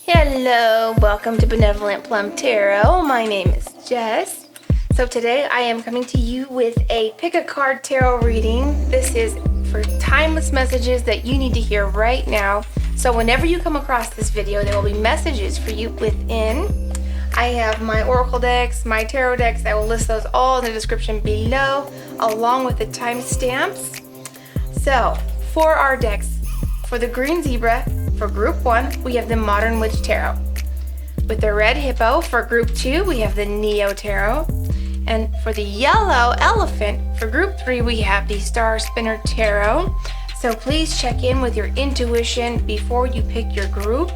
Hello, welcome to Benevolent Plum Tarot. My name is Jess. So today I am coming to you with a pick a card tarot reading. This is for timeless messages that you need to hear right now. So whenever you come across this video, there will be messages for you within. I have my oracle decks, my tarot decks. I will list those all in the description below, along with the timestamps. So for our decks, for the green zebra, for group 1, we have the Modern Witch Tarot. With the red hippo, for group 2, we have the Neo Tarot. And for the yellow elephant, for group 3, we have the Star Spinner Tarot. So please check in with your intuition before you pick your group.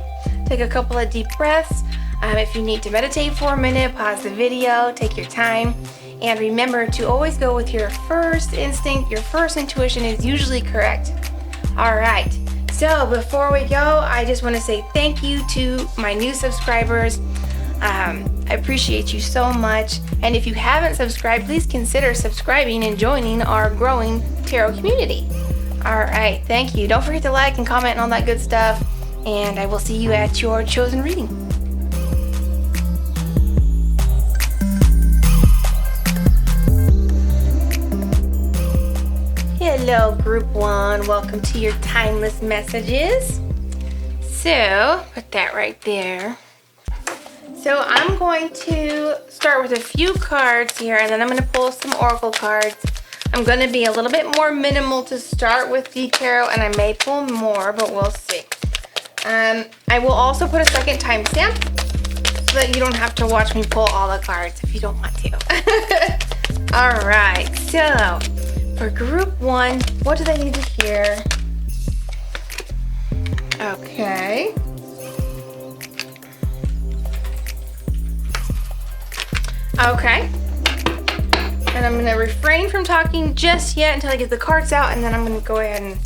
Take a couple of deep breaths. If you need to meditate for a minute, pause the video, take your time. And remember to always go with your first instinct. Your first intuition is usually correct. All right. So before we go, I just want to say thank you to my new subscribers. I appreciate you so much. And if you haven't subscribed, please consider subscribing and joining our growing tarot community. All right, thank you. Don't forget to like and comment and all that good stuff. And I will see you at your chosen reading. Hello, group 1. Welcome to your timeless messages. So, put that right there. So, I'm going to start with a few cards here, and then I'm going to pull some oracle cards. I'm going to be a little bit more minimal to start with the tarot, and I may pull more, but we'll see. I will also put a second timestamp so that you don't have to watch me pull all the cards if you don't want to. All right, so for group 1, what do they need to hear? Okay. Okay. And I'm going to refrain from talking just yet until I get the cards out, and then I'm going to go ahead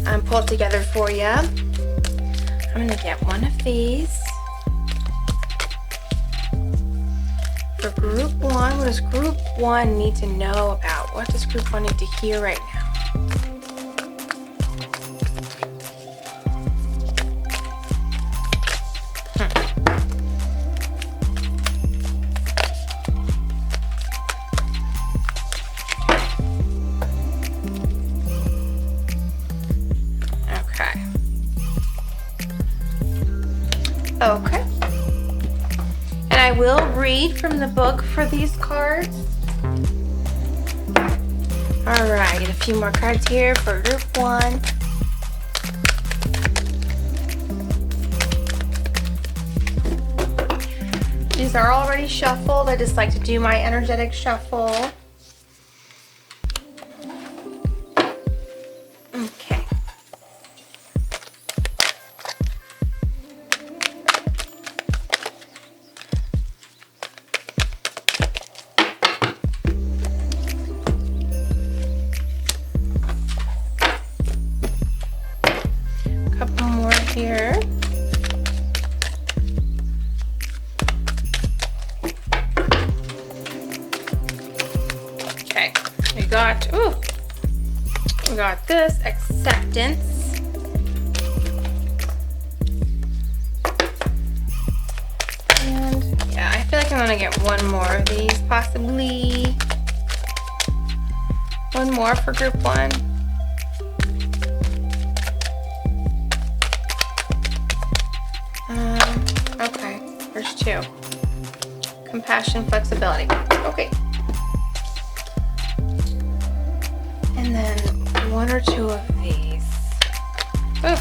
and pull it together for you. I'm going to get one of these. For group 1, what does group 1 need to know about? What does group 1 need to hear right now? Okay. And I will read from the book for these cards. All right, get a few more cards here for group 1. These are already shuffled. I just like to do my energetic shuffle. Okay. Couple more here. Okay, we got this acceptance. And yeah, I feel like I'm gonna get one more of these, possibly one more for group 1. Okay, there's 2. Compassion, flexibility. Okay. And then 1 or 2 of these. Oh.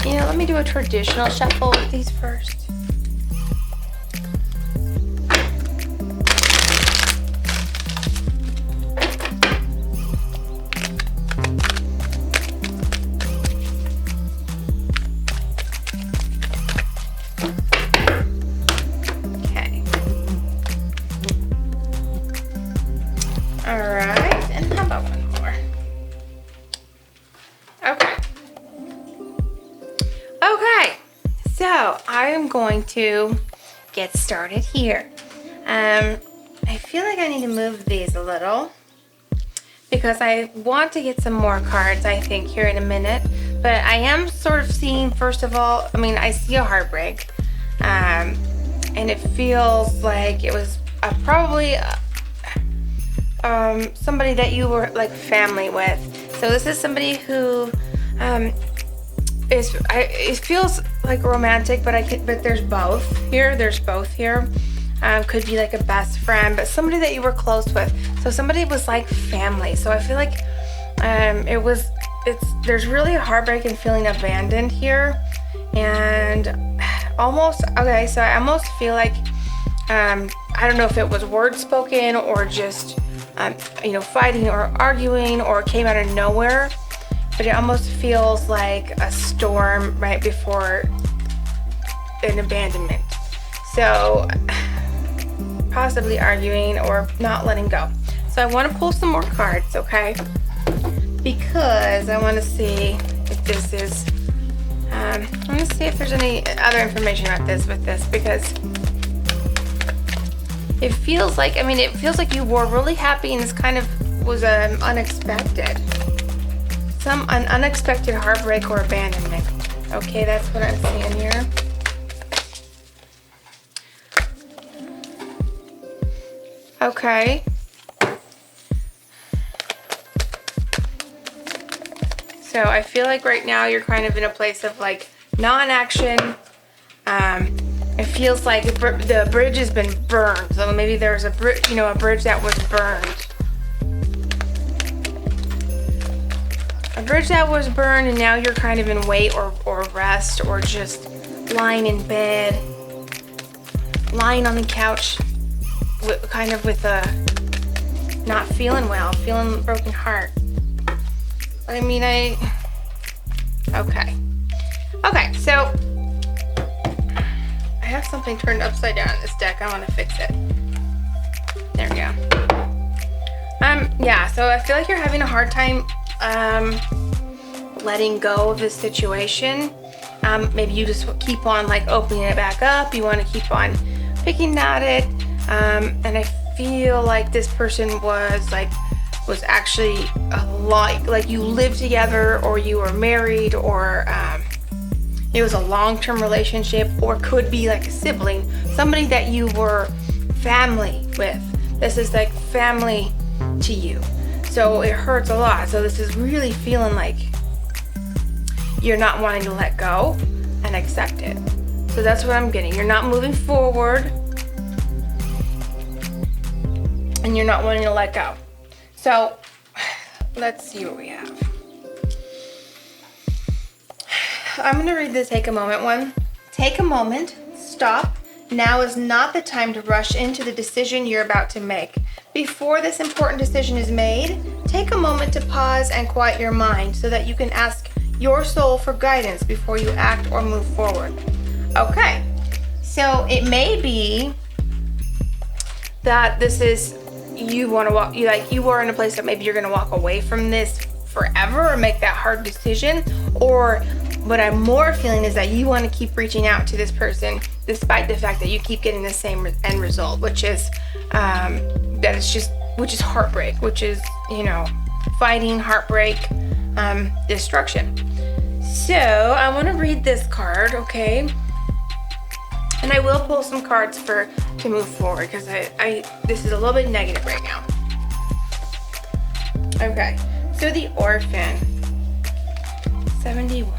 You know, let me do a traditional shuffle with these first. Alright, and how about one more? Okay, so I am going to get started here. I feel like I need to move these a little because I want to get some more cards, I think, here in a minute. But I am sort of seeing, first of all, I see a heartbreak. And it feels like it was probably somebody that you were like family with. So this is somebody who it feels like romantic, but there's both here. Could be like a best friend, but somebody that you were close with. So somebody was like family. So I feel like there's really a heartbreak and feeling abandoned here, and almost okay. So I almost feel like I don't know if it was words spoken or just fighting or arguing or came out of nowhere. But it almost feels like a storm right before an abandonment. So possibly arguing or not letting go. So I want to pull some more cards, okay? Because I want to see if this is, I want to see if there's any other information about this with this, because it feels like, you were really happy and this kind of was unexpected. An unexpected heartbreak or abandonment. Okay, that's what I'm seeing here. Okay. So I feel like right now you're kind of in a place of like non-action. It feels like the bridge has been burned. So maybe there's a bridge that was burned. A bridge that was burned, and now you're kind of in wait or rest, or just lying in bed, lying on the couch, with a not feeling well, feeling a broken heart. But okay, so I have something turned upside down in this deck. I want to fix it. There we go. So I feel like you're having a hard time letting go of this situation. Maybe you just keep on like opening it back up. You want to keep on picking at it. And I feel like this person was actually like you lived together, or you were married, or it was a long-term relationship, or could be like a sibling, somebody that you were family with. This is like family to you. So it hurts a lot. So this is really feeling like you're not wanting to let go and accept it. So that's what I'm getting. You're not moving forward and you're not wanting to let go. So let's see what we have. I'm going to read the take a moment one. Take a moment. Stop. Now is not the time to rush into the decision you're about to make. Before this important decision is made, take a moment to pause and quiet your mind so that you can ask your soul for guidance before you act or move forward. Okay, so it may be that this is, you want to walk, you are in a place that maybe you're going to walk away from this forever or make that hard decision, or what I'm more feeling is that you want to keep reaching out to this person despite the fact that you keep getting the same end result, which is which is heartbreak, which is, fighting, heartbreak, destruction. So I want to read this card, okay? And I will pull some cards to move forward, because this is a little bit negative right now. Okay, so the orphan, 71.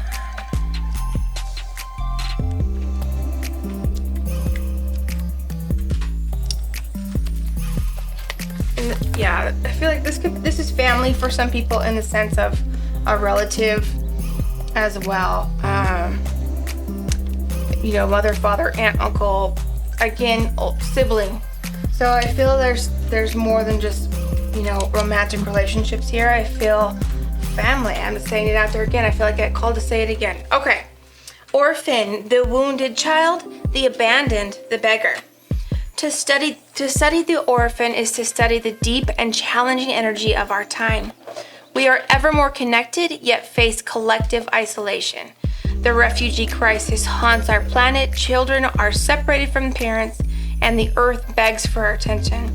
And yeah, I feel like this is family for some people in the sense of a relative as well. Mother, father, aunt, uncle, again, sibling. So I feel there's more than just, romantic relationships here. I feel family. I'm just saying it out there again. I feel like I got called to say it again. Okay. Orphan, the wounded child, the abandoned, the beggar. To study the orphan is to study the deep and challenging energy of our time. We are ever more connected, yet face collective isolation. The refugee crisis haunts our planet, children are separated from parents, and the earth begs for our attention.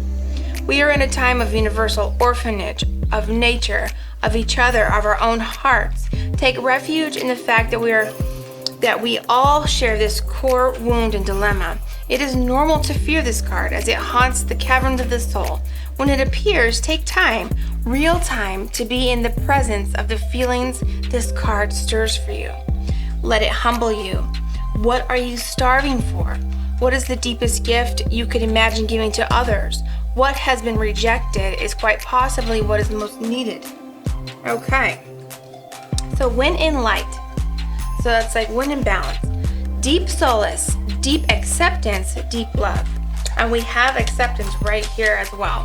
We are in a time of universal orphanage, of nature, of each other, of our own hearts. Take refuge in the fact that we all share this core wound and dilemma. It is normal to fear this card as it haunts the caverns of the soul. When it appears, take time, real time, to be in the presence of the feelings this card stirs for you. Let it humble you. What are you starving for? What is the deepest gift you could imagine giving to others? What has been rejected is quite possibly what is most needed. Okay. So when in light, so that's like when in balance, deep solace, deep acceptance, deep love. And we have acceptance right here as well.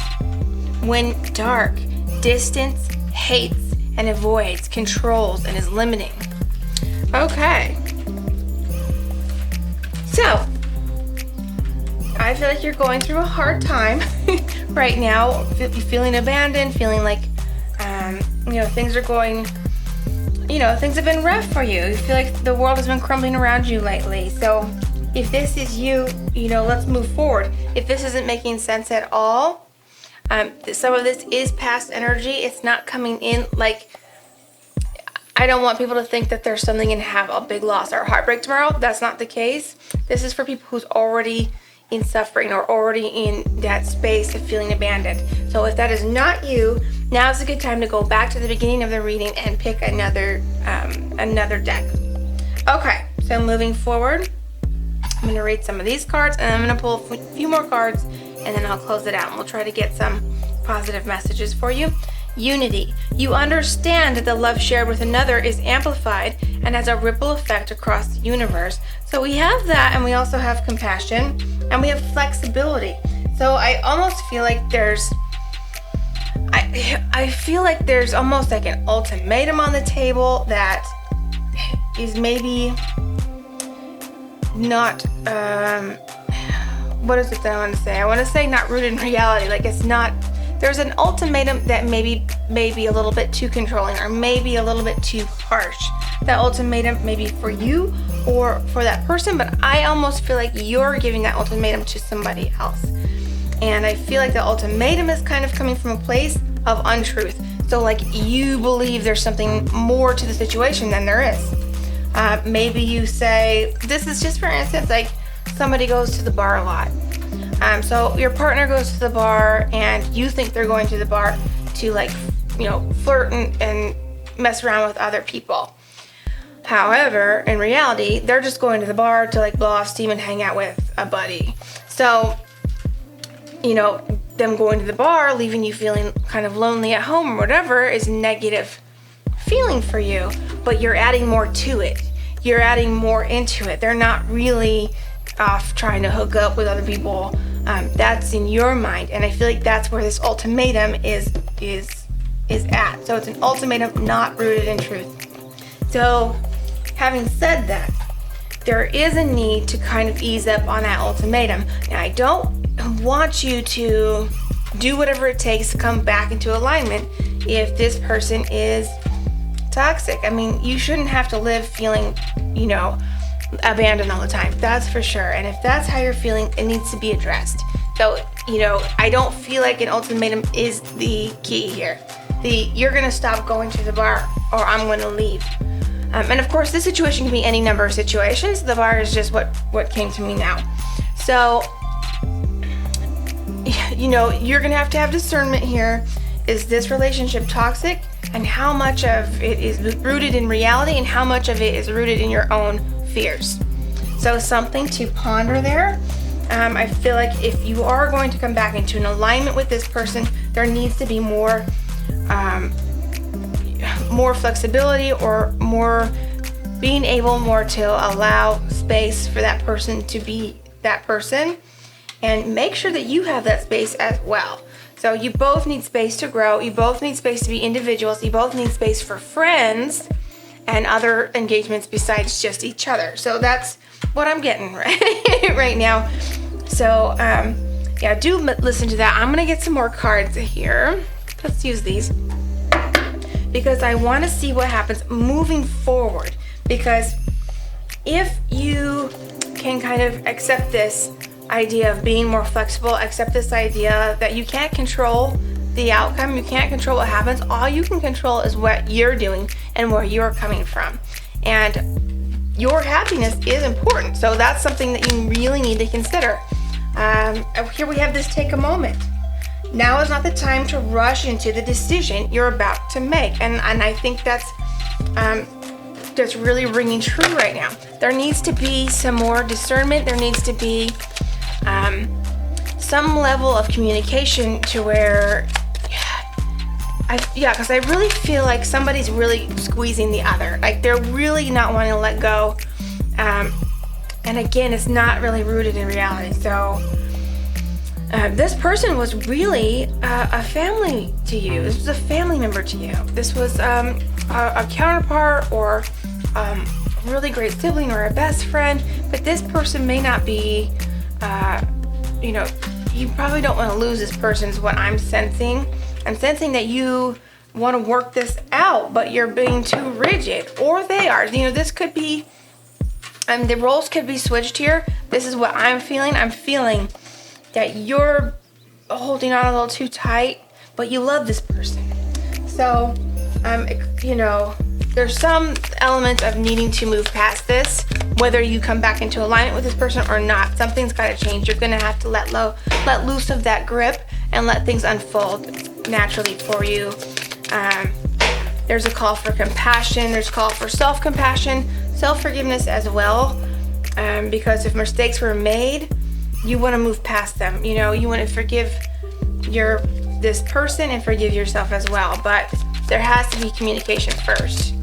When dark, distance, hates, and avoids, controls, and is limiting. Okay. So, I feel like you're going through a hard time right now, feeling abandoned, feeling like, things are going, things have been rough for you. You feel like the world has been crumbling around you lately. So if this is you, let's move forward. If this isn't making sense at all, some of this is past energy. It's not coming in like, I don't want people to think that there's something and have a big loss or heartbreak tomorrow. That's not the case. This is for people who's already in suffering or already in that space of feeling abandoned. So if that is not you, now's a good time to go back to the beginning of the reading and pick another deck. Okay, so moving forward, I'm going to read some of these cards and I'm going to pull a few more cards and then I'll close it out and we'll try to get some positive messages for you. Unity. You understand that the love shared with another is amplified and has a ripple effect across the universe. So we have that, and we also have compassion, and we have flexibility. So I almost feel like I feel like there's almost like an ultimatum on the table that is maybe not, what is it that I want to say? I want to say not rooted in reality. Like it's not, there's an ultimatum that may be a little bit too controlling or maybe a little bit too harsh. That ultimatum may be for you or for that person, but I almost feel like you're giving that ultimatum to somebody else. And I feel like the ultimatum is kind of coming from a place of untruth. So like you believe there's something more to the situation than there is. Maybe you say, this is just for instance, like somebody goes to the bar a lot. So your partner goes to the bar and you think they're going to the bar to flirt and mess around with other people. However, in reality, they're just going to the bar to blow off steam and hang out with a buddy. So, them going to the bar, leaving you feeling kind of lonely at home or whatever is a negative feeling for you, but you're adding more to it. You're adding more into it. They're not really off trying to hook up with other people. That's in your mind, and I feel like that's where this ultimatum is at. So it's an ultimatum not rooted in truth. So having said that, there is a need to kind of ease up on that ultimatum. Now, I don't want you to do whatever it takes to come back into alignment if this person is toxic. I mean, you shouldn't have to live feeling, abandoned all the time. That's for sure. And if that's how you're feeling, it needs to be addressed. So, I don't feel like an ultimatum is the key here. You're going to stop going to the bar or I'm going to leave. And of course, this situation can be any number of situations. The bar is just what came to me now. So, you're going to have discernment here. Is this relationship toxic? And how much of it is rooted in reality and how much of it is rooted in your own fears? So something to ponder there. I feel like if you are going to come back into an alignment with this person, there needs to be more flexibility or being able to allow space for that person to be that person, and make sure that you have that space as well. So you both need space to grow. You both need space to be individuals. You both need space for friends and other engagements besides just each other. So that's what I'm getting right now. So do listen to that. I'm gonna get some more cards here. Let's use these because I want to see what happens moving forward. Because if you can kind of accept this idea of being more flexible, accept this idea that you can't control the outcome. You can't control what happens. All you can control is what you're doing and where you're coming from. And your happiness is important. So that's something that you really need to consider. Here we have this take a moment. Now is not the time to rush into the decision you're about to make. And I think that's really ringing true right now. There needs to be some more discernment. There needs to be some level of communication to where, because I really feel like somebody's really squeezing the other. Like they're really not wanting to let go. And again, it's not really rooted in reality. So this person was really a family to you. This was a family member to you. This was a counterpart or a really great sibling or a best friend. But this person may not be, you probably don't want to lose this person is what I'm sensing. I'm sensing that you want to work this out, but you're being too rigid. Or they are. This could be, the roles could be switched here. This is what I'm feeling. I'm feeling that you're holding on a little too tight, but you love this person. So, there's some element of needing to move past this, whether you come back into alignment with this person or not. Something's got to change. You're going to have to let loose of that grip and let things unfold naturally for you. There's a call for compassion. There's a call for self-compassion, self-forgiveness as well, because if mistakes were made, you want to move past them. You want to forgive this person and forgive yourself as well. But there has to be communication first.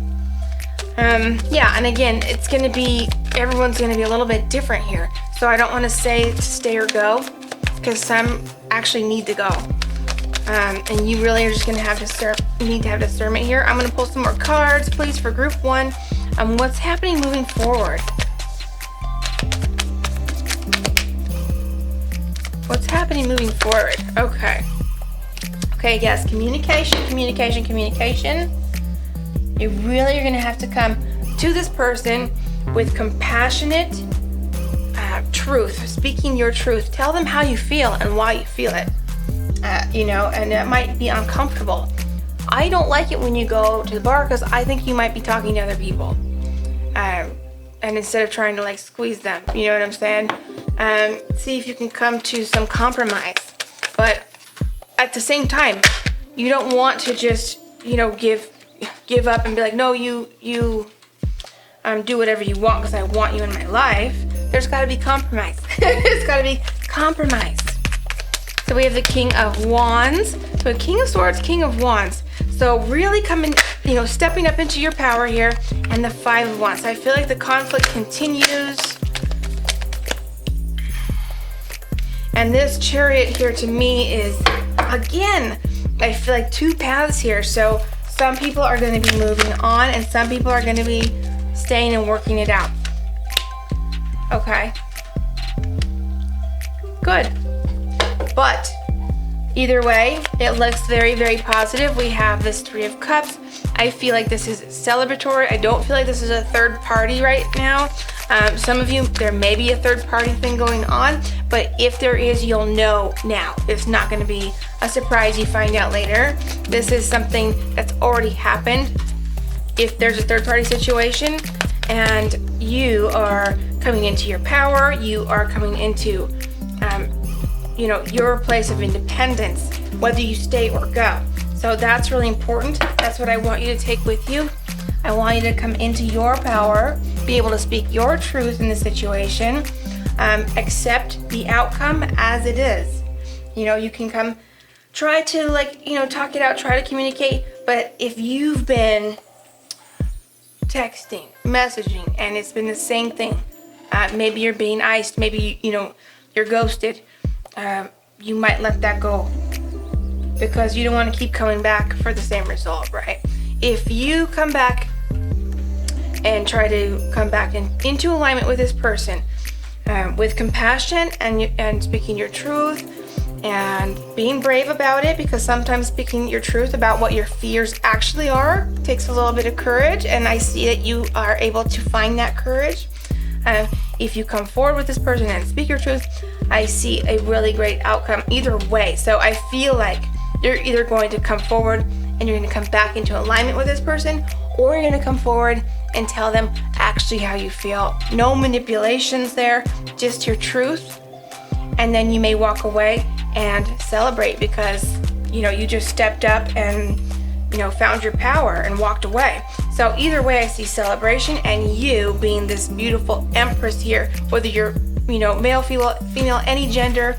And again, everyone's going to be a little bit different here. So I don't want to say to stay or go, because some actually need to go. And you really are just going to have need to have discernment here. I'm going to pull some more cards, please, for group 1. What's happening moving forward? What's happening moving forward? Okay, yes, communication. You really are going to have to come to this person with compassionate truth, speaking your truth. Tell them how you feel and why you feel it. And it might be uncomfortable. I don't like it when you go to the bar because I think you might be talking to other people. And instead of trying to squeeze them, you know what I'm saying? See if you can come to some compromise. But at the same time, you don't want to just, give up and be like, no, you do whatever you want because I want you in my life. There's got to be compromise. There's got to be compromise. So we have the King of Wands. So King of Swords, King of Wands. So really coming, stepping up into your power here. And the 5 of Wands. So I feel like the conflict continues. And this Chariot here to me is, again, I feel like 2 paths here. So some people are going to be moving on and some people are going to be staying and working it out. Okay. Good. But either way, it looks very, very positive. We have this 3 of Cups. I feel like this is celebratory. I don't feel like this is a third party right now. Some of you, there may be a third party thing going on, but if there is, you'll know now. It's not going to be a surprise you find out later. This is something that's already happened. If there's a third party situation and you are coming into your power, you are coming into your place of independence, whether you stay or go. So that's really important. That's what I want you to take with you. I want you to come into your power, be able to speak your truth in the situation, accept the outcome as it is. You can come, try to talk it out, try to communicate, but if you've been texting, messaging, and it's been the same thing, maybe you're being iced, maybe, you're ghosted, you might let that go because you don't want to keep coming back for the same result, right? If you come back and try to come back into alignment with this person, with compassion and speaking your truth and being brave about it, because sometimes speaking your truth about what your fears actually are takes a little bit of courage, and I see that you are able to find that courage. If you come forward with this person and speak your truth, I see a really great outcome either way. So I feel like you're either going to come forward and you're going to come back into alignment with this person, or you're going to come forward and tell them actually how you feel. No manipulations there, just your truth. And then you may walk away and celebrate because, you know, you just stepped up and, you know, found your power and walked away. So either way, I see celebration and you being this beautiful empress here, whether you're, you know, male, female, any gender,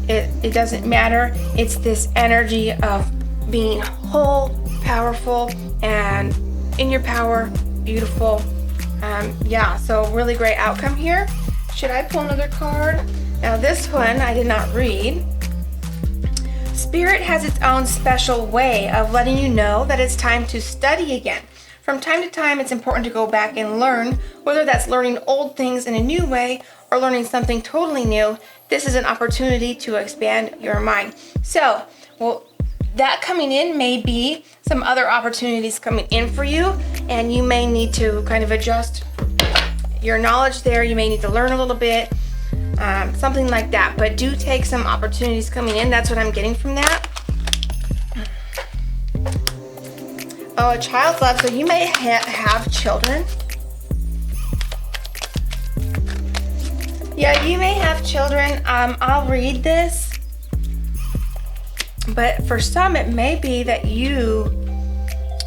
it doesn't matter. It's this energy of being whole, powerful, and in your power, beautiful. Yeah, so really great outcome here. Should I pull another card? Now this one I did not read. Spirit has its own special way of letting you know that it's time to study again. From time to time, it's important to go back and learn, whether that's learning old things in a new way or learning something totally new. This is an opportunity to expand your mind. So, well, that coming in may be some other opportunities coming in for you, and you may need to kind of adjust your knowledge there. You may need to learn a little bit, something like that. But do take some opportunities coming in. That's what I'm getting from that. Oh, a child's love. So you may have children. Yeah, you may have children. I'll read this. But for some, it may be that you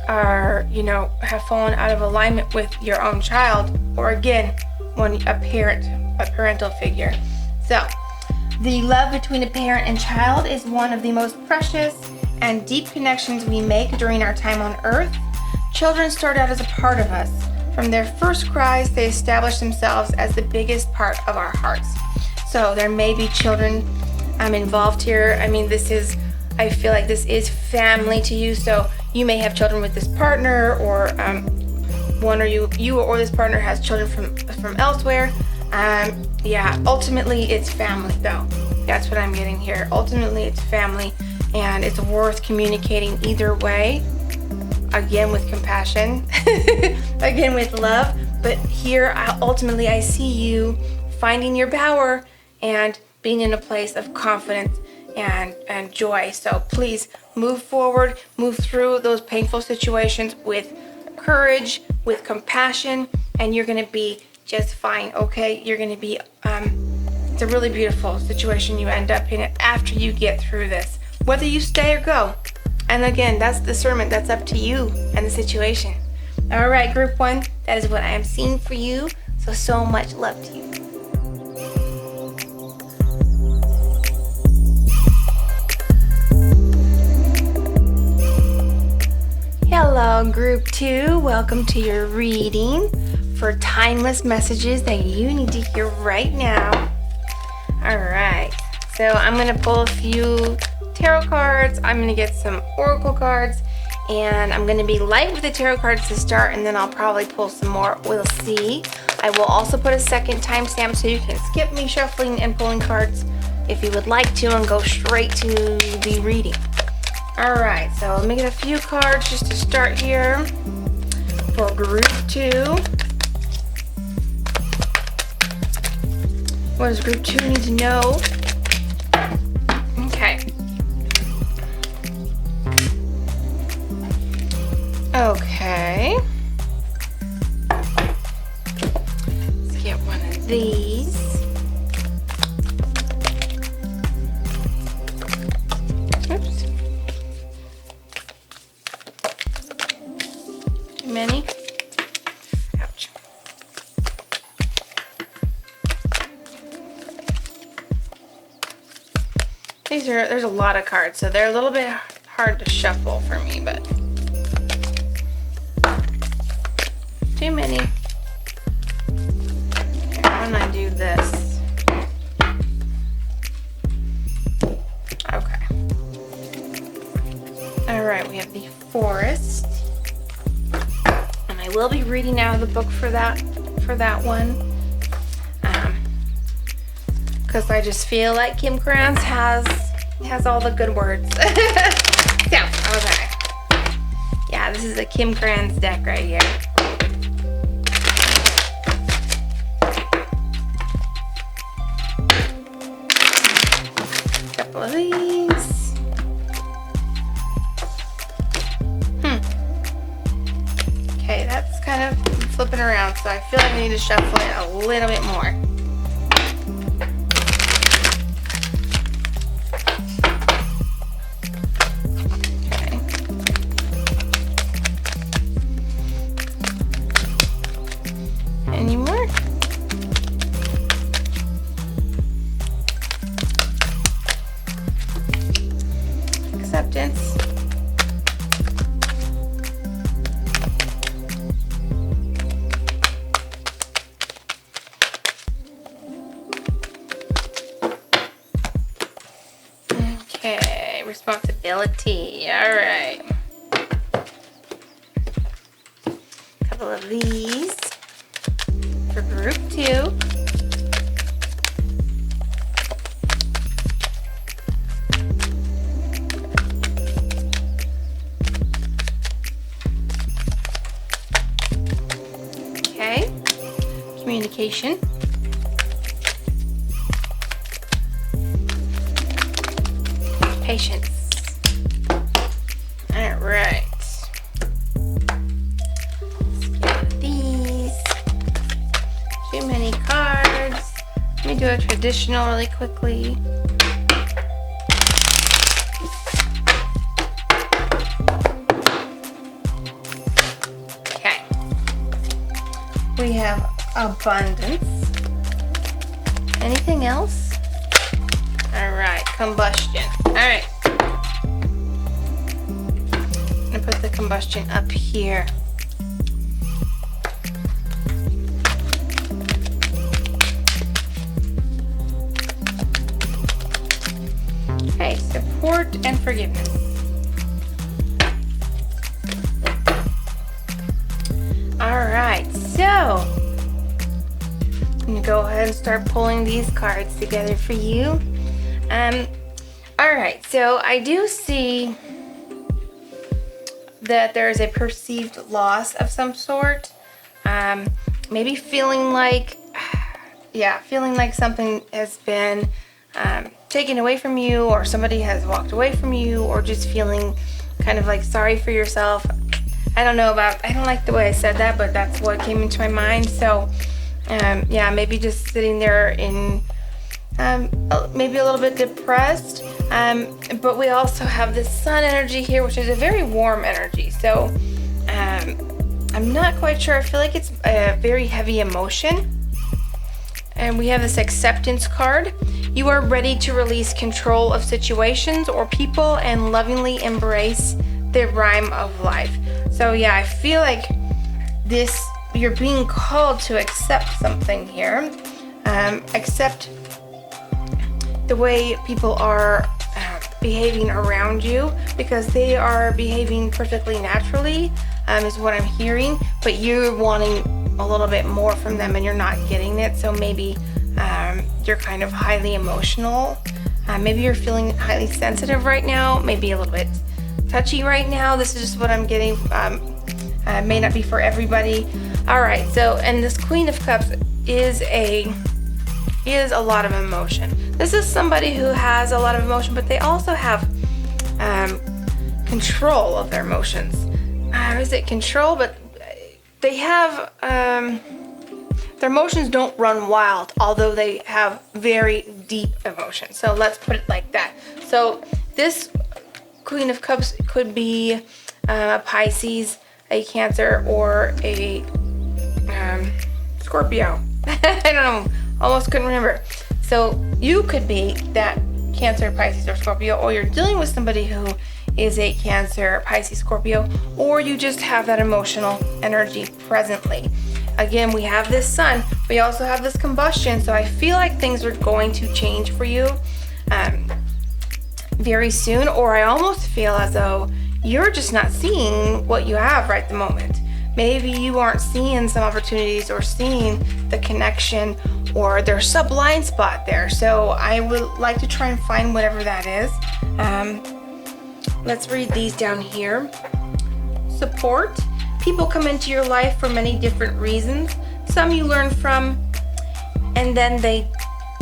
are, you know, have fallen out of alignment with your own child, or again, a parental figure. So, the love between a parent and child is one of the most precious and deep connections we make during our time on earth. Children start out as a part of us. From their first cries, they establish themselves as the biggest part of our hearts. So there may be children involved here. I mean, I feel like this is family to you. So you may have children with this partner, or one or you or this partner has children from elsewhere. Yeah, ultimately it's family though. That's what I'm getting here. Ultimately it's family, and it's worth communicating either way. Again, with compassion, again, with love. But here, ultimately, I see you finding your power and being in a place of confidence and joy. So please move forward, move through those painful situations with courage, with compassion, and you're going to be just fine, okay? You're going to be, it's a really beautiful situation you end up in after you get through this, whether you stay or go. And again, that's discernment. That's up to you and the situation. All right, group 1, that is what I am seeing for you. So much love to you. Hello, group 2. Welcome to your reading for timeless messages that you need to hear right now. All right, so I'm going to pull a few tarot cards. I'm going to get some oracle cards, and I'm going to be light with the tarot cards to start, and then I'll probably pull some more. We'll see. I will also put a second timestamp so you can skip me shuffling and pulling cards if you would like to and go straight to the reading. All right, so let me get a few cards just to start here for group 2. What does group 2 need to know? Okay. Okay. Let's get one of these. Oops. Too many? Ouch. There's a lot of cards, so they're a little bit hard to shuffle for me, but too many. Here, I'm gonna do this. Okay. All right, we have the Forest, and I will be reading out of the book for that one, because I just feel like Kim Krans has all the good words. So, okay. Yeah, this is a Kim Krans deck right here. Couple of these. flipping around, so I feel like I need to shuffle it a little bit more. Okay. Any more? Acceptance. Okay, responsibility. All right. A couple of these for group 2. Okay, communication. Patience. All right. Let's get these. Too many cards. Let me do a traditional really quickly. Okay. We have abundance. Anything else? All right, combustion. All right. I'm gonna put the combustion up here. Okay, support and forgiveness. All right, so I'm gonna go ahead and start pulling these cards together for you. All right, so I do see that there is a perceived loss of some sort. Maybe feeling like, feeling like something has been taken away from you, or somebody has walked away from you, or just feeling kind of like sorry for yourself. I don't like the way I said that, but that's what came into my mind. So, maybe just sitting there in maybe a little bit depressed, but we also have this sun energy here, which is a very warm energy. So I'm not quite sure. I feel like it's a very heavy emotion. And we have this acceptance card. You are ready to release control of situations or people and lovingly embrace the rhyme of life. So yeah, I feel like you're being called to accept something here. Accept the way people are behaving around you, because they are behaving perfectly naturally, is what I'm hearing, but you're wanting a little bit more from them and you're not getting it. So maybe you're kind of highly emotional. Maybe you're feeling highly sensitive right now, maybe a little bit touchy right now. This is just what I'm getting. May not be for everybody. All right, so, and this Queen of Cups is a lot of emotion. This is somebody who has a lot of emotion, but they also have control of their emotions. Is it control? But they have, their emotions don't run wild, although they have very deep emotions. So let's put it like that. So this Queen of Cups could be a Pisces, a Cancer, or a Scorpio. I don't know. Almost couldn't remember. So you could be that Cancer, Pisces, or Scorpio, or you're dealing with somebody who is a Cancer, Pisces, Scorpio, or you just have that emotional energy presently. Again, we have this sun. We also have this combustion. So I feel like things are going to change for you very soon, or I almost feel as though you're just not seeing what you have right at the moment. Maybe you aren't seeing some opportunities or seeing the connection, or there's a blind spot there. So I would like to try and find whatever that is. Let's read these down here. Support. People come into your life for many different reasons. Some you learn from and then they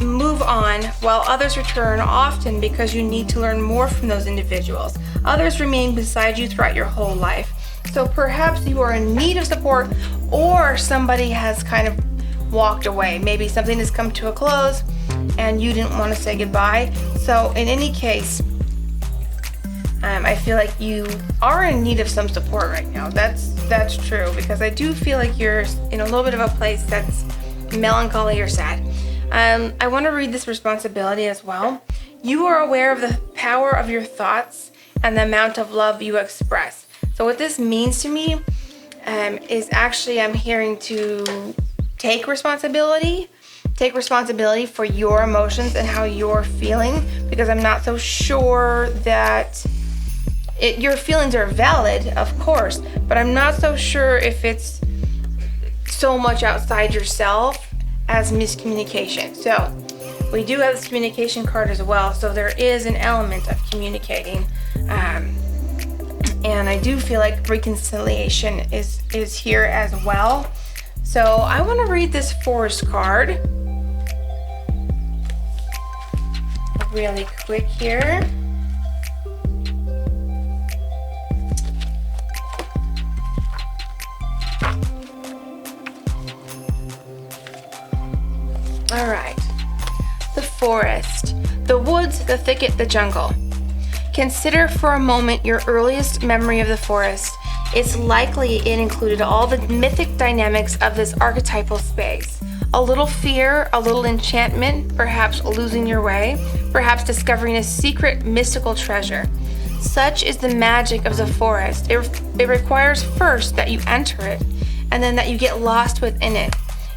move on, while others return often because you need to learn more from those individuals. Others remain beside you throughout your whole life. So perhaps you are in need of support, or somebody has kind of walked away. Maybe something has come to a close and you didn't want to say goodbye. So in any case, I feel like you are in need of some support right now. That's true, because I do feel like you're in a little bit of a place that's melancholy or sad. I want to read this responsibility as well. You are aware of the power of your thoughts and the amount of love you express. So what this means to me is actually I'm hearing to take responsibility for your emotions and how you're feeling, because I'm not so sure that your feelings are valid, of course, but I'm not so sure if it's so much outside yourself as miscommunication. So we do have this communication card as well, so there is an element of communicating, and I do feel like reconciliation is here as well. So I want to read this forest card really quick here. All right. The forest, the woods, the thicket, the jungle. Consider for a moment your earliest memory of the forest. It's likely it included all the mythic dynamics of this archetypal space. A little fear, a little enchantment, perhaps losing your way, perhaps discovering a secret mystical treasure. Such is the magic of the forest. It requires first that you enter it, and then that you get lost within it.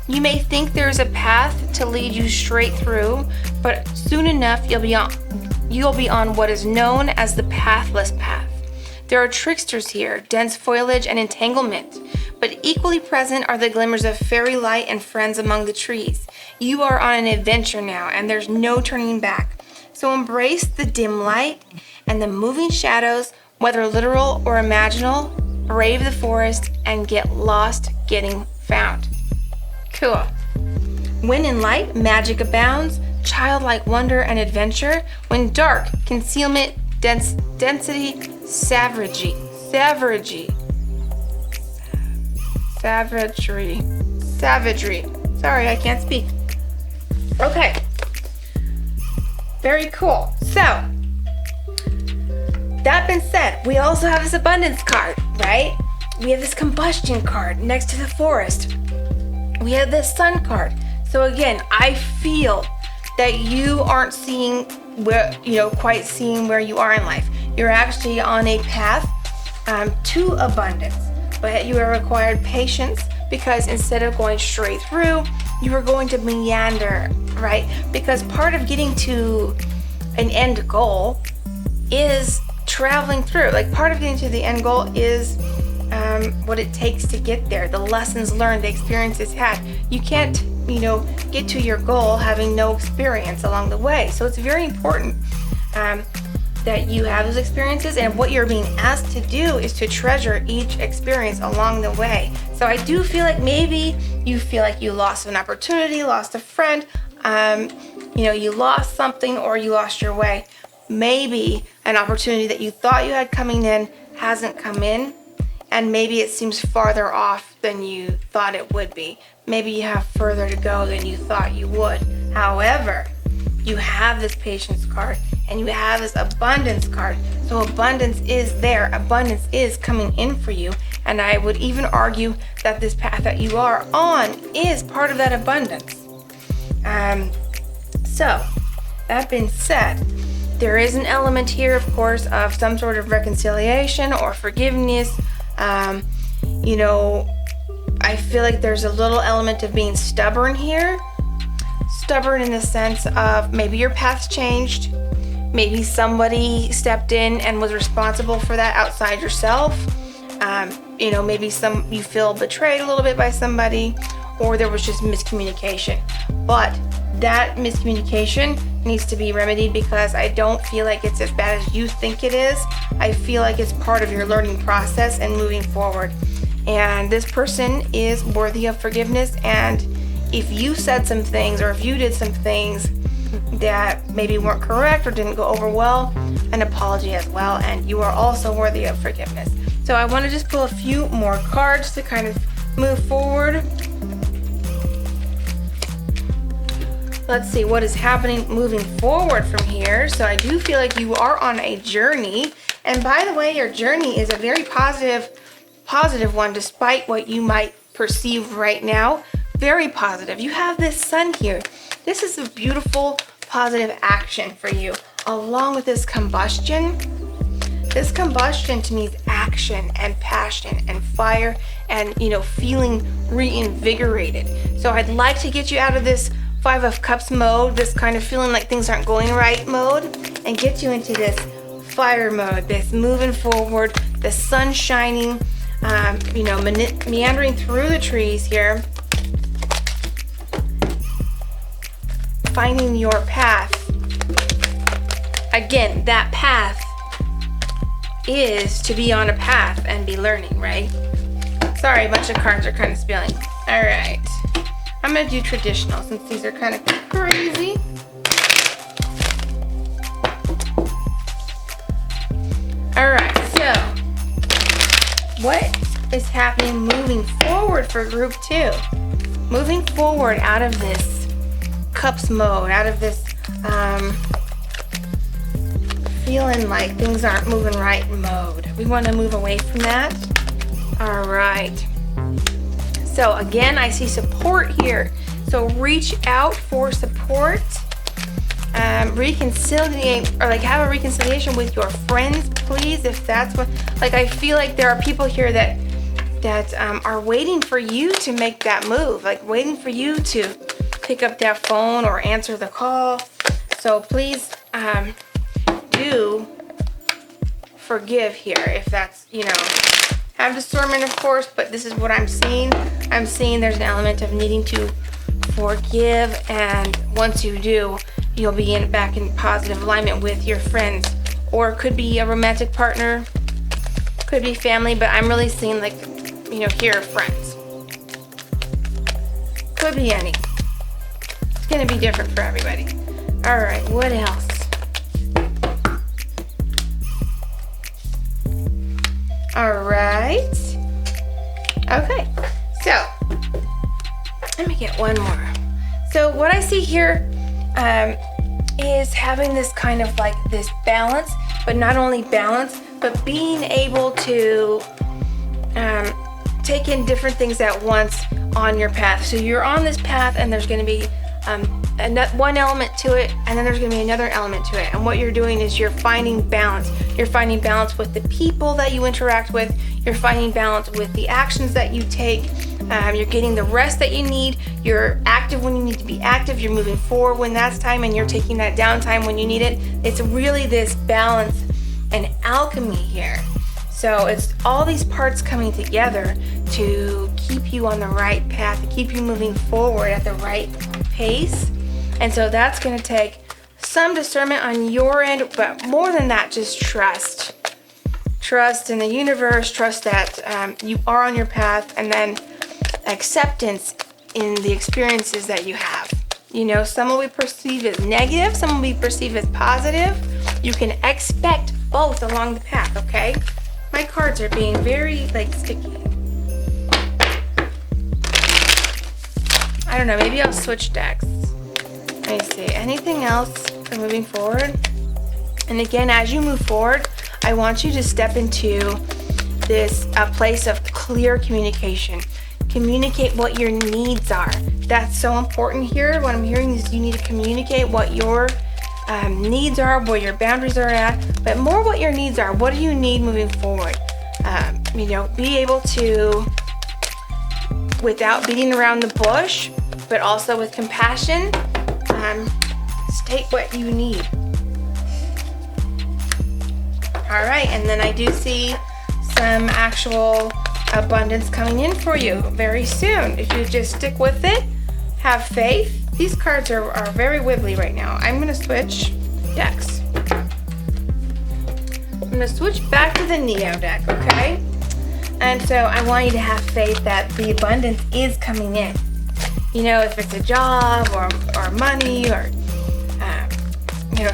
You may think there is a path to lead you straight through, but soon enough you'll be on what is known as the pathless path. There are tricksters here, dense foliage and entanglement, but equally present are the glimmers of fairy light and friends among the trees. You are on an adventure now, and there's no turning back. So embrace the dim light and the moving shadows, whether literal or imaginal. Brave the forest and get lost getting found. Cool. When in light, magic abounds, childlike wonder and adventure. When dark, concealment, density, savagery. Sorry, I can't speak. Okay. Very cool. So, that being said, we also have this abundance card, right? We have this combustion card next to the forest. We have this sun card. So again, I feel that you aren't seeing quite seeing where you are in life. You're actually on a path to abundance, but you are required patience, because instead of going straight through, you are going to meander, right? Because part of getting to an end goal is traveling through. Like, part of getting to the end goal is what it takes to get there, the lessons learned, the experiences had. You can't, get to your goal having no experience along the way. So it's very important that you have those experiences, and what you're being asked to do is to treasure each experience along the way. So I do feel like maybe you feel like you lost an opportunity, lost a friend, you lost something, or you lost your way. Maybe an opportunity that you thought you had coming in hasn't come in, and maybe it seems farther off than you thought it would be. Maybe you have further to go than you thought you would. However, you have this patience card and you have this abundance card. So abundance is there. Abundance is coming in for you. And I would even argue that this path that you are on is part of that abundance. So that being said, there is an element here, of course, of some sort of reconciliation or forgiveness. I feel like there's a little element of being stubborn here. Stubborn in the sense of maybe your path's changed. Maybe somebody stepped in and was responsible for that outside yourself. Maybe you feel betrayed a little bit by somebody, or there was just miscommunication. But that miscommunication needs to be remedied, because I don't feel like it's as bad as you think it is. I feel like it's part of your learning process and moving forward. And this person is worthy of forgiveness, and if you said some things, or if you did some things that maybe weren't correct or didn't go over well, an apology as well, and you are also worthy of forgiveness. So I want to just pull a few more cards to kind of move forward. Let's see what is happening moving forward from here. So I do feel like you are on a journey. And by the way, your journey is a very positive one, despite what you might perceive right now. Very positive. You have this sun here. This is a beautiful, positive action for you, along with this combustion. This combustion to me is action and passion and fire and, feeling reinvigorated. So I'd like to get you out of this Five of Cups mode, this kind of feeling like things aren't going right mode, and get you into this fire mode, this moving forward, the sun shining, meandering through the trees here, finding your path. Again, that path is to be on a path and be learning, right? Sorry, a bunch of cards are kind of spilling. All right. I'm going to do traditional since these are kind of crazy. All right, so what is happening moving forward for group 2? Moving forward out of this cups mode, out of this feeling like things aren't moving right mode. We want to move away from that. All right. So again, I see support here. So reach out for support. Reconciliate, or have a reconciliation with your friends, please, if that's what. I feel like there are people here that are waiting for you to make that move, waiting for you to pick up that phone or answer the call. So please do forgive here if that's, have discernment, of course, but this is what I'm seeing. I'm seeing there's an element of needing to forgive, and once you do, you'll be back in positive alignment with your friends, or it could be a romantic partner, could be family, but I'm really seeing here friends. Could be any. It's gonna be different for everybody. All right, what else? All right. Okay, so let me get one more. So what I see here is having this kind of this balance, but not only balance, but being able to take in different things at once on your path. So you're on this path, and there's going to be one element to it, and then there's going to be another element to it. And what you're doing is you're finding balance. You're finding balance with the people that you interact with. You're finding balance with the actions that you take. You're getting the rest that you need. You're active when you need to be active. You're moving forward when that's time, and you're taking that downtime when you need it. It's really this balance and alchemy here. So it's all these parts coming together to keep you on the right path, to keep you moving forward at the right pace. And so that's going to take some discernment on your end, but more than that, just trust. Trust in the universe, trust that you are on your path, and then acceptance in the experiences that you have. Some will be perceived as negative, some will be perceived as positive. You can expect both along the path, okay? My cards are being very sticky. I don't know, maybe I'll switch decks. Let me see, anything else for moving forward? And again, as you move forward, I want you to step into this place of clear communication. Communicate what your needs are. That's so important here. What I'm hearing is you need to communicate what your needs are, where your boundaries are at, but more what your needs are. What do you need moving forward? Be able to, without beating around the bush, but also with compassion, state what you need. All right, and then I do see some actual abundance coming in for you very soon. If you just stick with it, have faith. These cards are very wibbly right now. I'm going to switch decks. I'm going to switch back to the Neo deck, okay? And so I want you to have faith that the abundance is coming in. If it's a job or money or,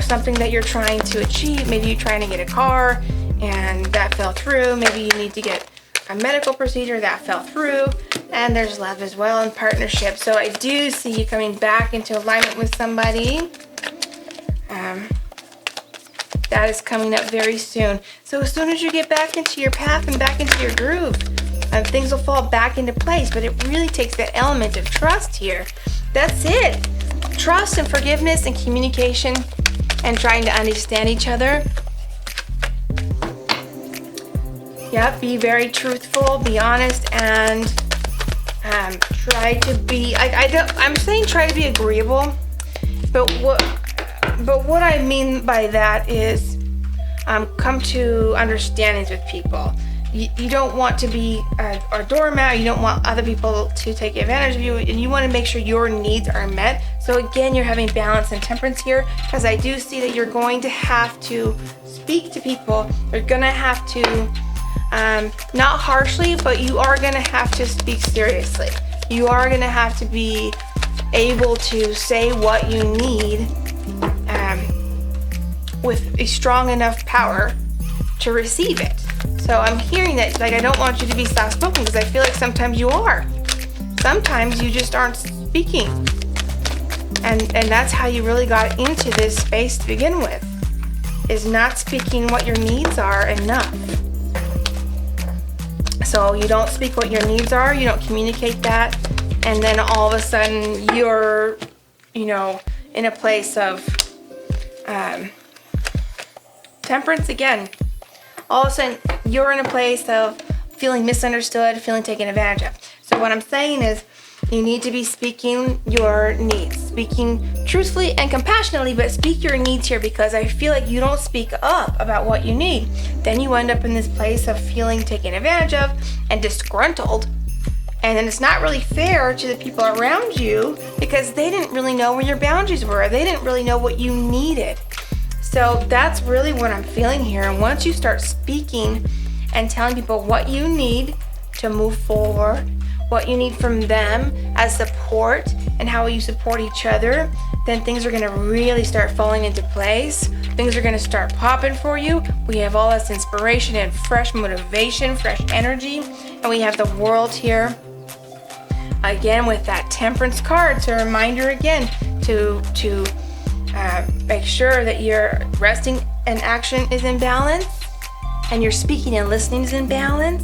something that you're trying to achieve, maybe you're trying to get a car and that fell through. Maybe you need to get a medical procedure that fell through, and there's love as well in partnership. So I do see you coming back into alignment with somebody. That is coming up very soon. So as soon as you get back into your path and back into your groove, things will fall back into place. But it really takes that element of trust here. That's it. Trust and forgiveness and communication and trying to understand each other. Yep, be very truthful, be honest, and try to be, I'm saying try to be agreeable, but what I mean by that is come to understandings with people. You don't want to be a doormat. You don't want other people to take advantage of you, and you want to make sure your needs are met. So again, you're having balance and temperance here, because I do see that you're going to have to speak to people. You're going to have to, not harshly, but you are going to have to speak seriously. You are going to have to be able to say what you need with a strong enough power to receive it. So I'm hearing that, like, I don't want you to be soft-spoken, because I feel like sometimes you are. Sometimes you just aren't speaking. And that's how you really got into this space to begin with, is not speaking what your needs are enough. So you don't speak what your needs are, you don't communicate that, and then all of a sudden you're, in a place of temperance again. All of a sudden you're in a place of feeling misunderstood, feeling taken advantage of. So what I'm saying is you need to be speaking your needs, speaking truthfully and compassionately, but speak your needs here, because I feel like you don't speak up about what you need. Then you end up in this place of feeling taken advantage of and disgruntled. And then it's not really fair to the people around you, because they didn't really know where your boundaries were. They didn't really know what you needed. So that's really what I'm feeling here. And once you start speaking and telling people what you need to move forward, what you need from them as support, and how you support each other, then things are going to really start falling into place. Things are going to start popping for you. We have all this inspiration and fresh motivation, fresh energy, and we have the world here. Again, with that temperance card, it's a reminder again to make sure that your resting and action is in balance, and your speaking and listening is in balance.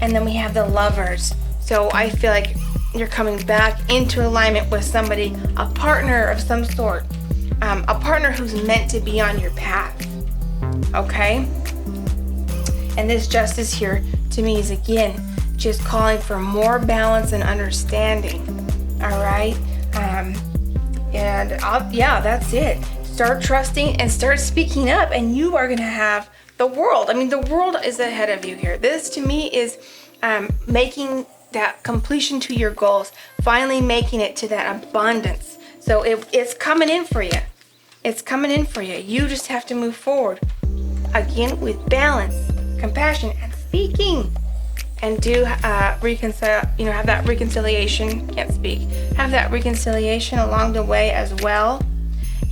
And then we have the lovers. So I feel like you're coming back into alignment with somebody, a partner of some sort, a partner who's meant to be on your path. Okay? And this justice here to me is again just calling for more balance and understanding. All right? That's it. Start trusting and start speaking up, and you are going to have the world. I mean, the world is ahead of you here. This to me is making that completion to your goals, finally making it to that abundance. So it's coming in for you. It's coming in for you. You just have to move forward again with balance, compassion, and speaking. And do reconcile. Have that reconciliation. Can't speak. Have that reconciliation along the way as well,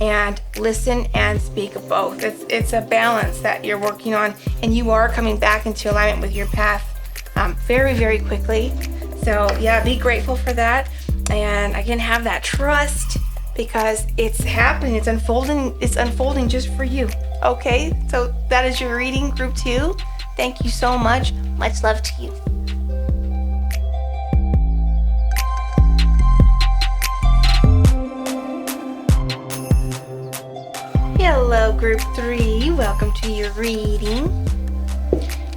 and listen and speak both. It's a balance that you're working on, and you are coming back into alignment with your path very, very quickly. So yeah, be grateful for that, and again, have that trust, because it's happening. It's unfolding. It's unfolding just for you. Okay, so that is your reading, group 2. Thank you so much. Much love to you. Hello, group 3. Welcome to your reading.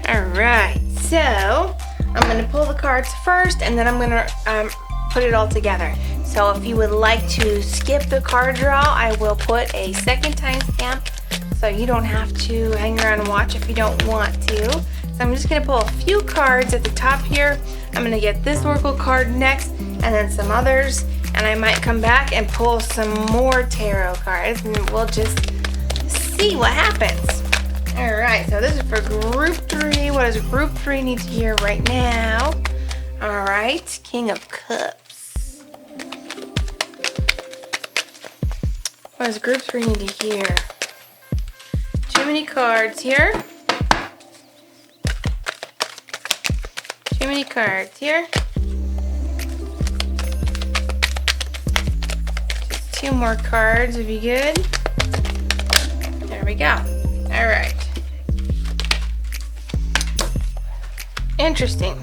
All right, so I'm going to pull the cards first, and then I'm going to put it all together. So if you would like to skip the card draw, I will put a second timestamp, so you don't have to hang around and watch if you don't want to. So I'm just going to pull a few cards at the top here. I'm going to get this oracle card next, and then some others, and I might come back and pull some more tarot cards, and we'll just see what happens. All right, so this is for group 3. What does group 3 need to hear right now? All right, King of Cups. What does group 3 need to hear? Too many cards here. Too many cards here. Just 2 more cards would be good. There we go. All right. Interesting.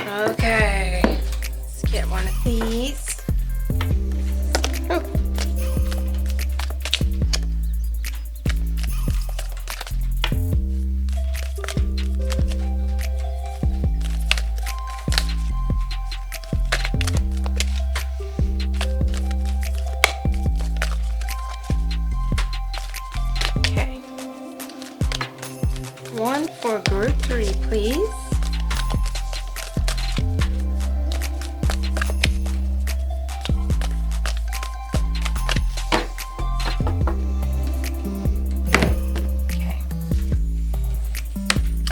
Okay. Let's get one of these. Ooh. One for group 3, please.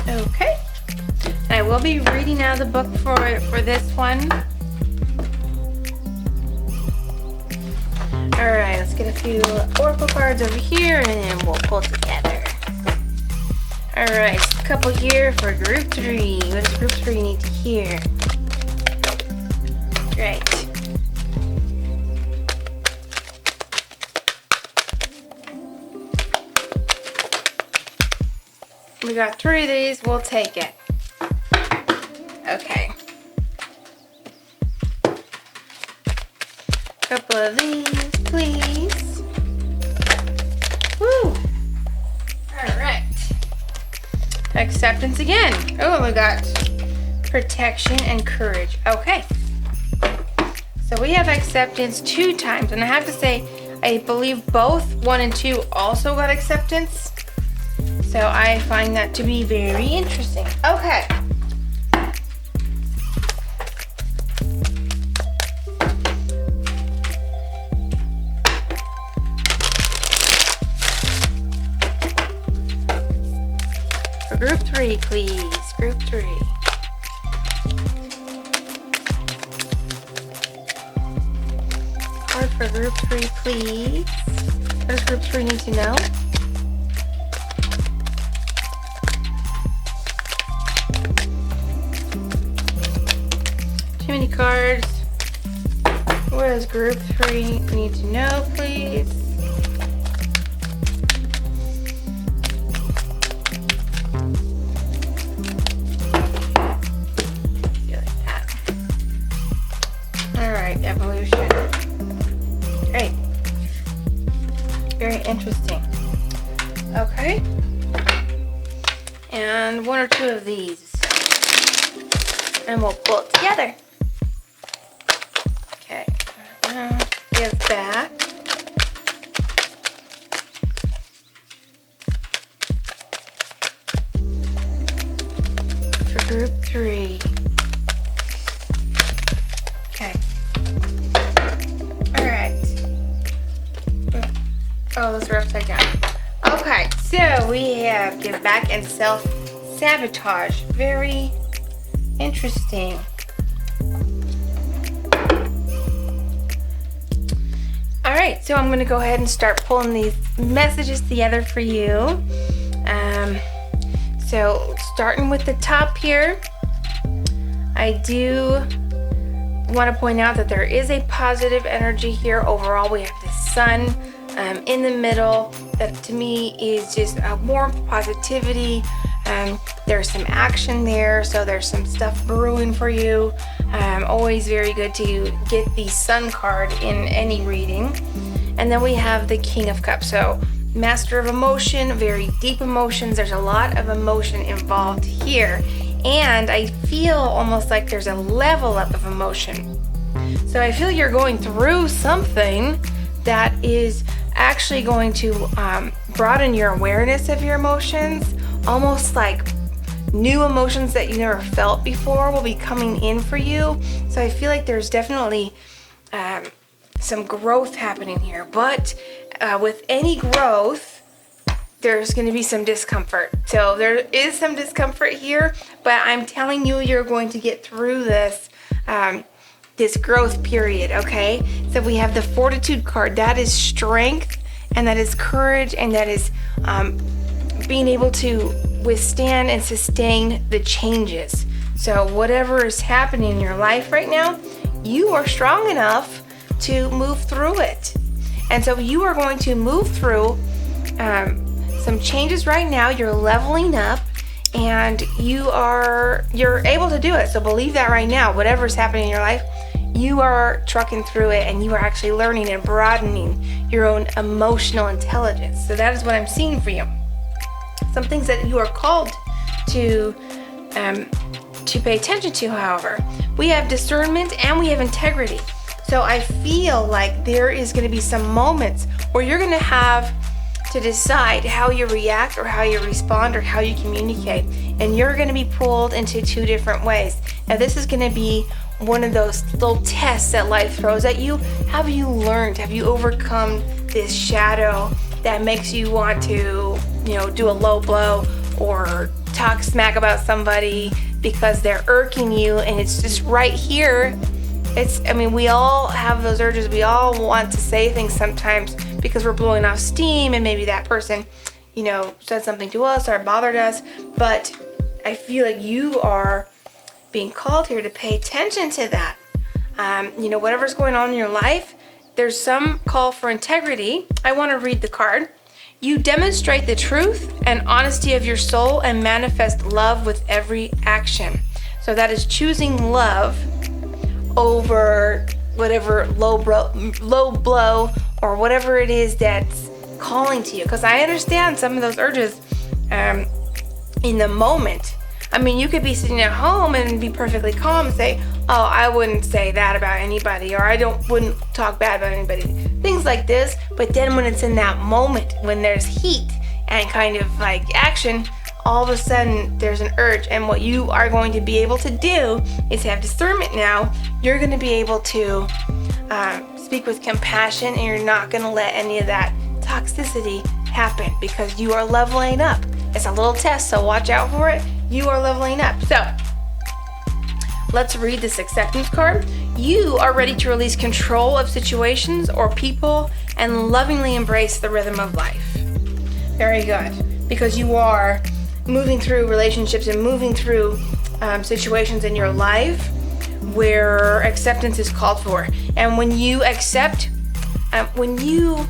Okay. And I will be reading out of the book for this one. All right, let's get a few oracle cards over here, and then we'll pull together. All right, a couple here for group 3. What does group 3 need to hear? Great. We got 3 of these, we'll take it. Okay. Couple of these, please. Woo! All right. Acceptance again. Oh, we got protection and courage. Okay. So we have acceptance 2 times. And I have to say, I believe both 1 and 2 also got acceptance. So I find that to be very interesting. Okay. For group 3, please. Group 3. Card for group 3, please. What does group 3 need to know? Too many cards. What does group 3 need to know, please? Evolution. Great. Very interesting. Okay. And 1 or 2 of these. And we'll pull it together. Okay. Give back. For group 3. Okay. Oh, those are upside down. Okay, so we have give back and self-sabotage. Very interesting. All right, so I'm going to go ahead and start pulling these messages together for you. So starting with the top here, I do want to point out that there is a positive energy here. Overall, we have the sun in the middle. That to me is just a warmth, positivity. There's some action there, so there's some stuff brewing for you. Always very good to get the sun card in any reading. And then we have the King of Cups. So master of emotion, very deep emotions. There's a lot of emotion involved here. And I feel almost like there's a level up of emotion. So I feel you're going through something that is actually going to broaden your awareness of your emotions. Almost like new emotions that you never felt before will be coming in for you. So I feel like there's definitely some growth happening here. But with any growth, there's going to be some discomfort. So there is some discomfort here, but I'm telling you, you're going to get through this this growth period, okay? So we have the Fortitude card. That is strength, and that is courage, and that is being able to withstand and sustain the changes. So whatever is happening in your life right now, you are strong enough to move through it. And so you are going to move through some changes right now. You're leveling up, and you're able to do it. So believe that right now. Whatever's happening in your life, you are trucking through it, and you are actually learning and broadening your own emotional intelligence. So that is what I'm seeing for you. Some things that you are called to pay attention to, however. We have discernment and we have integrity. So I feel like there is going to be some moments where you're going to have to decide how you react or how you respond or how you communicate. And you're going to be pulled into two different ways. Now this is going to be one of those little tests that life throws at you. Have you learned? Have you overcome this shadow that makes you want to, do a low blow or talk smack about somebody because they're irking you, and it's just right here. We all have those urges. We all want to say things sometimes because we're blowing off steam, and maybe that person, said something to us or bothered us. But I feel like you are being called here to pay attention to that. Whatever's going on in your life, there's some call for integrity. I want to read the card. You demonstrate the truth and honesty of your soul and manifest love with every action. So that is choosing love over whatever low blow or whatever it is that's calling to you. Because I understand some of those urges in the moment. You could be sitting at home and be perfectly calm and say, oh, I wouldn't say that about anybody, or wouldn't talk bad about anybody. Things like this. But then when it's in that moment, when there's heat and kind of like action, all of a sudden there's an urge. And what you are going to be able to do is have discernment now. You're going to be able to speak with compassion, and you're not going to let any of that toxicity happen because you are leveling up. It's a little test, so watch out for it. You are leveling up. So let's read this acceptance card. You are ready to release control of situations or people and lovingly embrace the rhythm of life. Very good. Because you are moving through relationships and moving through situations in your life where acceptance is called for. And when you accept, when you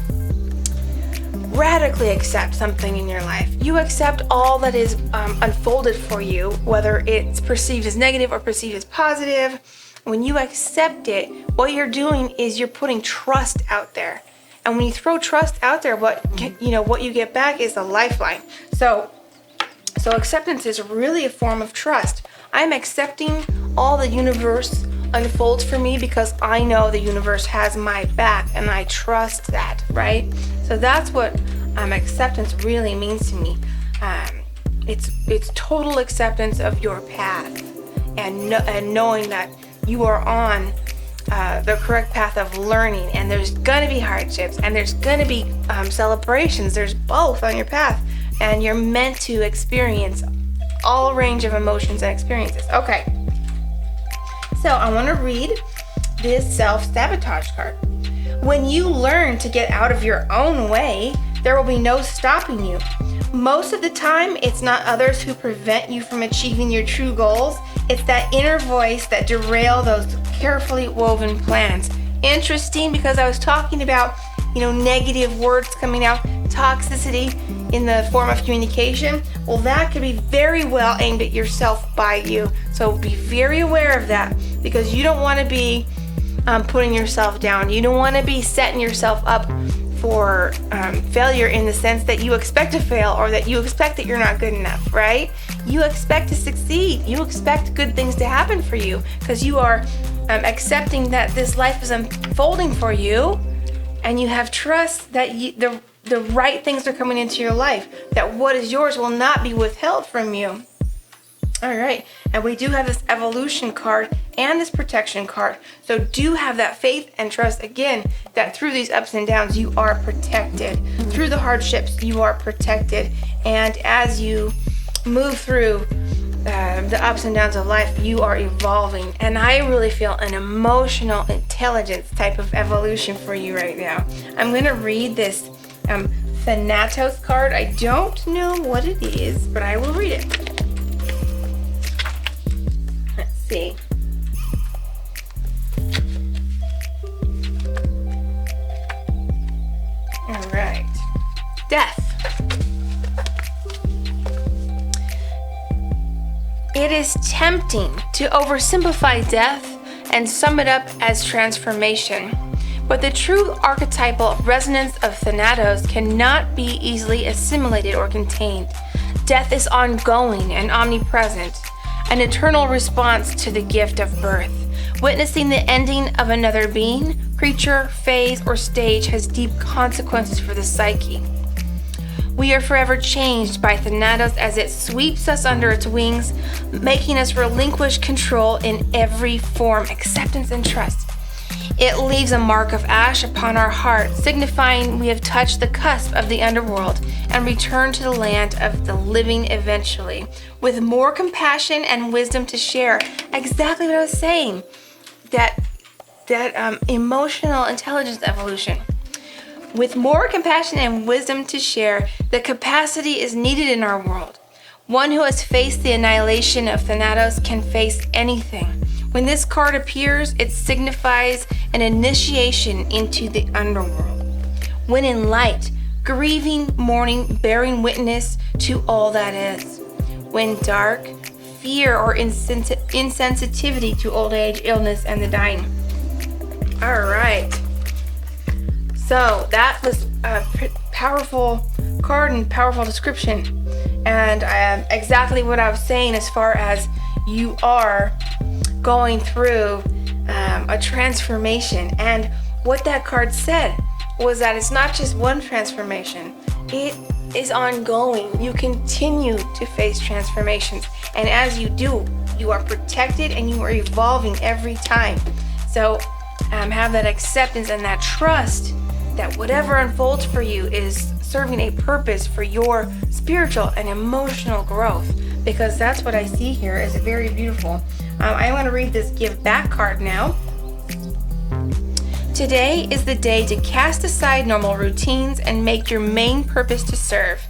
radically accept something in your life, you accept all that is unfolded for you, whether it's perceived as negative or perceived as positive. When you accept it, what you're doing is you're putting trust out there. And when you throw trust out there, what you get back is a lifeline. So acceptance is really a form of trust. I'm accepting all the universe unfolds for me because I know the universe has my back, and I trust that, right? So that's what acceptance really means to me. It's total acceptance of your path, and knowing that you are on the correct path of learning, and there's gonna be hardships, and there's gonna be celebrations. There's both on your path, and you're meant to experience all range of emotions and experiences. Okay, so I want to read this self-sabotage card. When you learn to get out of your own way, there will be no stopping you. Most of the time, it's not others who prevent you from achieving your true goals. It's that inner voice that derails those carefully woven plans. Interesting, because I was talking about, negative words coming out, toxicity in the form of communication. Well, that could be very well aimed at yourself by you. So be very aware of that, because you don't want to be putting yourself down. You don't want to be setting yourself up for failure in the sense that you expect to fail, or that you expect that you're not good enough, right? You expect to succeed. You expect good things to happen for you because you are accepting that this life is unfolding for you, and you have trust that the right things are coming into your life, that what is yours will not be withheld from you. All right, and we do have this evolution card and this protection card. So do have that faith and trust, again, that through these ups and downs, you are protected. Through the hardships, you are protected. And as you move through the ups and downs of life, you are evolving. And I really feel an emotional intelligence type of evolution for you right now. I'm going to read this Thanatos card. I don't know what it is, but I will read it. Let's see. All right. Death. It is tempting to oversimplify death and sum it up as transformation. But the true archetypal resonance of Thanatos cannot be easily assimilated or contained. Death is ongoing and omnipresent, an eternal response to the gift of birth. Witnessing the ending of another being, creature, phase, or stage has deep consequences for the psyche. We are forever changed by Thanatos as it sweeps us under its wings, making us relinquish control in every form, acceptance, and trust. It leaves a mark of ash upon our heart, signifying we have touched the cusp of the underworld and returned to the land of the living eventually, with more compassion and wisdom to share. Exactly what I was saying. That emotional intelligence evolution. With more compassion and wisdom to share, the capacity is needed in our world. One who has faced the annihilation of Thanatos can face anything. When this card appears, it signifies an initiation into the underworld. When in light, grieving, mourning, bearing witness to all that is. When dark, fear or insensitivity to old age, illness, and the dying. All right. So that was a powerful card and powerful description. And exactly what I was saying as far as you are going through a transformation. And what that card said was that it's not just one transformation. It is ongoing. You continue to face transformations. And as you do, you are protected and you are evolving every time. So have that acceptance and that trust that whatever unfolds for you is serving a purpose for your spiritual and emotional growth, because that's what I see here is very beautiful. I want to read this give back card now. Today is the day to cast aside normal routines and make your main purpose to serve.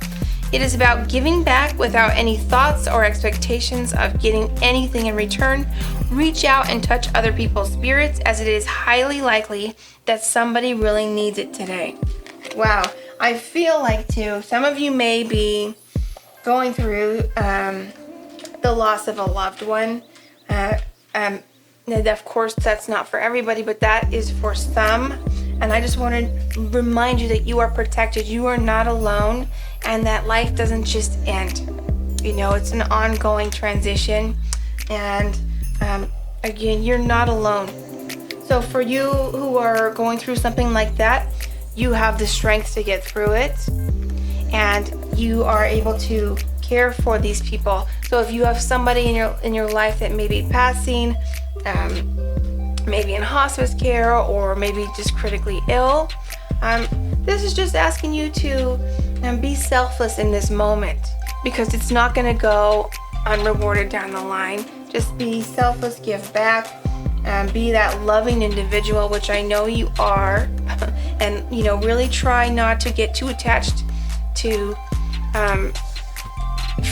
It is about giving back without any thoughts or expectations of getting anything in return. Reach out and touch other people's spirits, as it is highly likely that somebody really needs it today. Wow, I feel like too, some of you may be going through the loss of a loved one. Of course, that's not for everybody, but that is for some. And I just want to remind you that you are protected. You are not alone, and that life doesn't just end. You know, it's an ongoing transition. And again, you're not alone. So for you who are going through something like that, you have the strength to get through it, and you are able to care for these people. So if you have somebody in your life that may be passing, maybe in hospice care or maybe just critically ill, this is just asking you to be selfless in this moment, because it's not going to go unrewarded down the line. Just be selfless, give back, be that loving individual, which I know you are, and really try not to get too attached to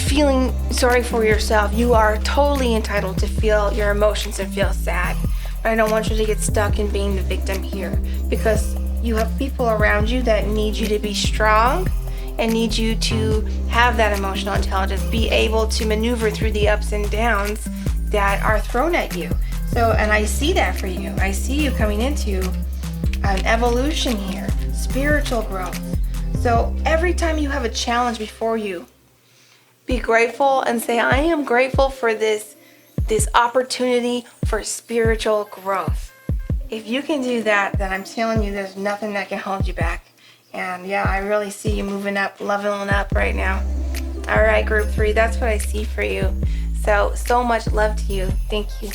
feeling sorry for yourself. You are totally entitled to feel your emotions and feel sad, but I don't want you to get stuck in being the victim here, because you have people around you that need you to be strong and need you to have that emotional intelligence, be able to maneuver through the ups and downs that are thrown at you. So, and I see that for you. I see you coming into an evolution here, spiritual growth. So every time you have a challenge before you, be grateful and say, I am grateful for this opportunity for spiritual growth. If you can do that, then I'm telling you, there's nothing that can hold you back. And yeah, I really see you moving up, leveling up right now. All right, group 3, that's what I see for you. So much love to you. Thank you.